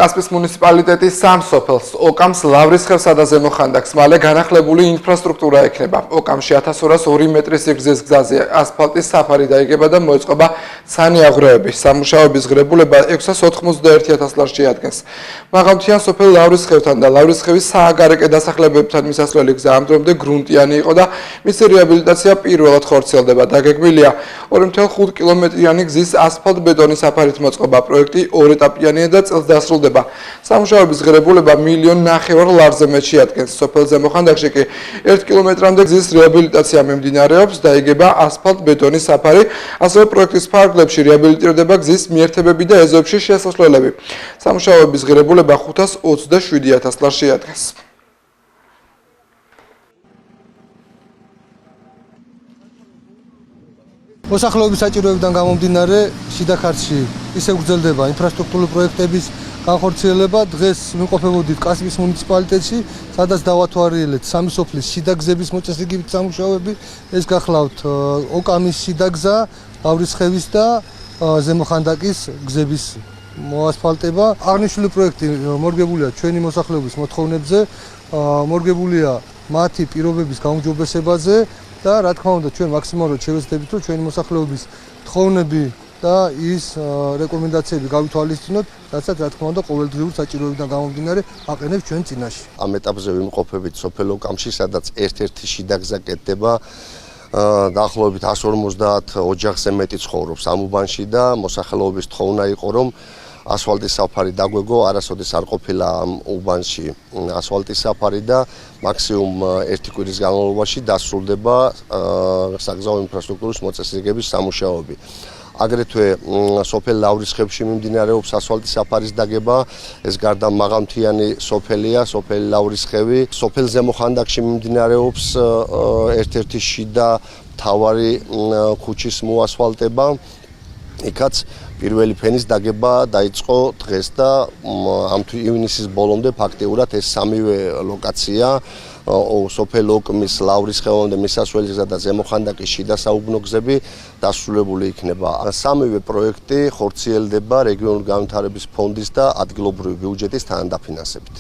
კასპის მუნიციპალიტეტის სამ სოფელს ოკამს ლავრისხევსა და ზემო ხანდაკს მალე განახლებული ინფრასტრუქტურა ექნება. ოკამში 1202 მეტრის სიგრძის გზაზე ასფალტის საფარი დაიგება და მოეწყობა სანიაღვრეები. სამუშაოების ღირებულება 691,000 ლარს შეადგენს. მაღალმთიან სოფელ ლავრისხევთან და ლავრისხევის სააგარეკე დასახლებებთან მისასვლელი გზა ამ დრომდე გრუნტიანი იყო და მისი რეაბილიტაცია პირველად ხორციელდება. დაგეგმილია 2,5 კილომეტრიანი გზის ასფალტ-ბეტონის საფარით მოწყობა. პროექტი ორეტაპიანია და წელს დასრულდება. სამუშაოების ღირებულება 1,5 ლარზე მეტ შეადგენს. სოფელ ზემო ხანდაკში კი 1 კილომეტრამდე გზის რეაბილიტაცია მიმდინარეობს, დაიგება ასფალტ-ბეტონის საფარი, ასევე პროექტის ფარგლებში რეაბილიტირდება გზის მიერთებები და ეზოებში შესასვლელები. სამუშაოების ღირებულება 527,000 ლარს შეადგენს. მოსახლეობის საჭიროებიდან გამომდინარე შიდა ქართლში ისევ გრძელდება ინფრასტრუქტურული პროექტების განხორციელება. დღეს ვიმყოფებოდით კასპის მუნიციპალიტეტში, სადაც დავათვალიერეთ სამი სოფლის შიდა გზების მოწესრიგებით სამუშაოები. ეს გახლავთ ოკამის შიდა გზა, ლავრისხევის და ზემო ხანდაკის გზების მოასფალტება. აღნიშნული პროექტი მორგებულია ჩვენი მოსახლეობის მოთხოვნებზე, მორგებულია მათი პირობების გაუმჯობესებაზე. და რა თქმა უნდა ჩვენ მაქსიმალურად შევეცდებით რომ ჩვენი მოსახლეობის თხოვნები და ის რეკომენდაციები გავითვალისწინოთ, რასაც რა თქმა უნდა ყოველდღიური საჭიროებიდან გამომდინარე აყენებს ჩვენ წინაშე. ამ ეტაპზე ვიმყოფებით სოფელ ოკამში, სადაც ერთ-ერთი შიდა გზა კეთდება. დაახლოებით 150 ოჯახზე მეტი ცხოვრობს ამ უბანში და მოსახლეობის თხოვნა იყო რომ ასფალტის საფარი დაგვეგო, არასოდეს არ ყოფილა ამ უბანში ასფალტის საფარი და მაქსიმუმ 1 კვირის განმავლობაში დასრულდება საგზაო ინფრასტრუქტურის მოწესრიგების სამუშაოები. აგრეთვე სოფელ ლავრისხევში მიმდინარეობს ასფალტის საფარის დაგება, ეს გარდა მაღალმთიანი სოფელია, სოფელი ლავრისხევი. სოფელ ზემო ხანდაკში მიმდინარეობს ერთ-ერთი შიდა მთავარი ქუჩის მოასფალტება. იქაც პირველი ფენის დაგება დაიწყო დღეს და ამ ივნისის ბოლომდე ფაქტიურად ეს სამივე ლოკაცია სოფელ ოკმის ლავრისხევამდე მისასვლელი გზა და ზემო ხანდაკის შიდა საუბნო გზები დასრულებული იქნება. სამივე პროექტი ხორციელდება რეგიონული განვითარების ფონდის და ადგილობრივი ბიუჯეტის თანადაფინანსებით.